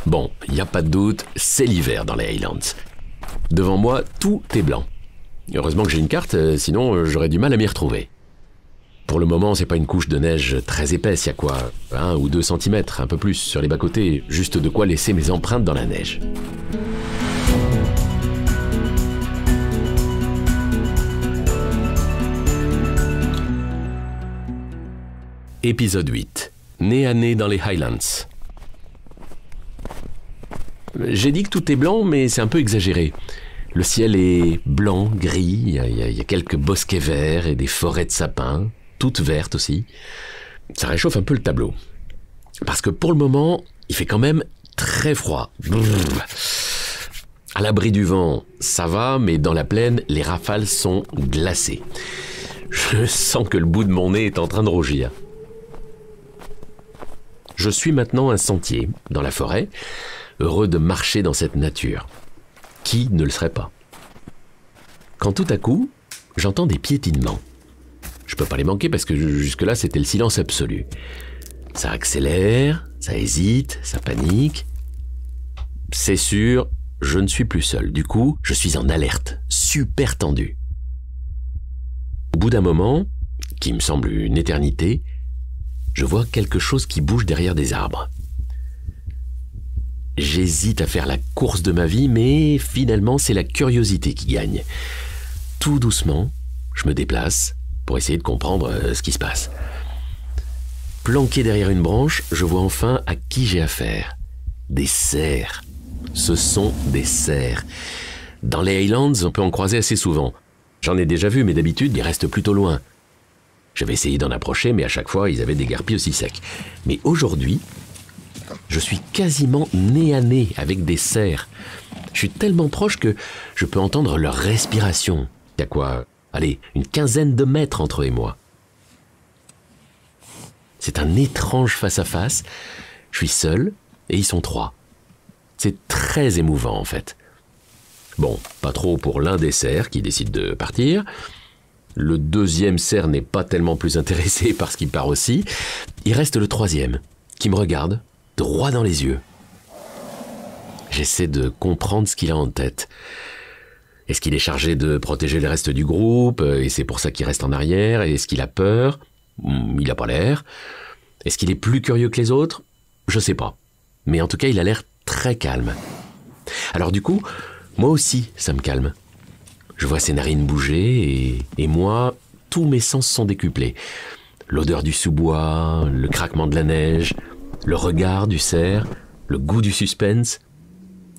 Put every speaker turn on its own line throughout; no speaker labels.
Bon, il n'y a pas de doute, c'est l'hiver dans les Highlands. Devant moi, tout est blanc. Heureusement que j'ai une carte, sinon j'aurais du mal à m'y retrouver. Pour le moment, c'est pas une couche de neige très épaisse, il y a quoi, 1 ou 2 centimètres, un peu plus sur les bas-côtés, juste de quoi laisser mes empreintes dans la neige. Épisode 8. Nez à nez dans les Highlands. J'ai dit que tout est blanc, mais c'est un peu exagéré. Le ciel est blanc, gris, il y a quelques bosquets verts et des forêts de sapins, toutes vertes aussi. Ça réchauffe un peu le tableau. Parce que pour le moment, il fait quand même très froid. À l'abri du vent, ça va, mais dans la plaine, les rafales sont glacées. Je sens que le bout de mon nez est en train de rougir. Je suis maintenant un sentier, dans la forêt, heureux de marcher dans cette nature. Qui ne le serait pas? Quand tout à coup, j'entends des piétinements. Je peux pas les manquer parce que jusque-là, c'était le silence absolu. Ça accélère, ça hésite, ça panique. C'est sûr, je ne suis plus seul. Du coup, je suis en alerte, super tendu. Au bout d'un moment, qui me semble une éternité, je vois quelque chose qui bouge derrière des arbres. J'hésite à faire la course de ma vie, mais finalement, c'est la curiosité qui gagne. Tout doucement, je me déplace pour essayer de comprendre ce qui se passe. Planqué derrière une branche, je vois enfin à qui j'ai affaire. Des cerfs. Ce sont des cerfs. Dans les Highlands, on peut en croiser assez souvent. J'en ai déjà vu, mais d'habitude, ils restent plutôt loin. J'avais essayé d'en approcher, mais à chaque fois, ils avaient des déguerpis aussi secs. Mais aujourd'hui, je suis quasiment nez à nez avec des cerfs. Je suis tellement proche que je peux entendre leur respiration. Il y a quoi, allez, une quinzaine de mètres entre eux et moi. C'est un étrange face-à-face. Je suis seul et ils sont 3. C'est très émouvant en fait. Bon, pas trop pour l'un des cerfs qui décide de partir. Le deuxième cerf n'est pas tellement plus intéressé par ce qu'il part aussi. Il reste le troisième, qui me regarde, droit dans les yeux. J'essaie de comprendre ce qu'il a en tête. Est-ce qu'il est chargé de protéger le reste du groupe, et c'est pour ça qu'il reste en arrière? Est-ce qu'il a peur? Il n'a pas l'air. Est-ce qu'il est plus curieux que les autres? Je sais pas. Mais en tout cas, il a l'air très calme. Alors du coup, moi aussi, ça me calme. Je vois ses narines bouger et moi, tous mes sens sont décuplés. L'odeur du sous-bois, le craquement de la neige, le regard du cerf, le goût du suspense.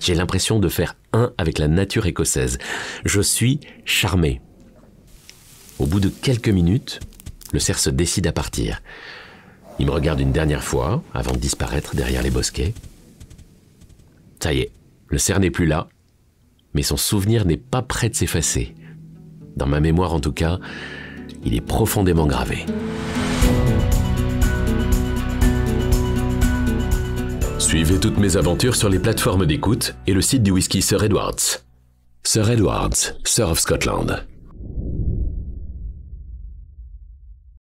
J'ai l'impression de faire un avec la nature écossaise. Je suis charmé. Au bout de quelques minutes, le cerf se décide à partir. Il me regarde une dernière fois avant de disparaître derrière les bosquets. Ça y est, le cerf n'est plus là. Mais son souvenir n'est pas prêt de s'effacer. Dans ma mémoire en tout cas, il est profondément gravé. Suivez toutes mes aventures sur les plateformes d'écoute et le site du whisky Sir Edwards. Sir Edwards, Sir of Scotland.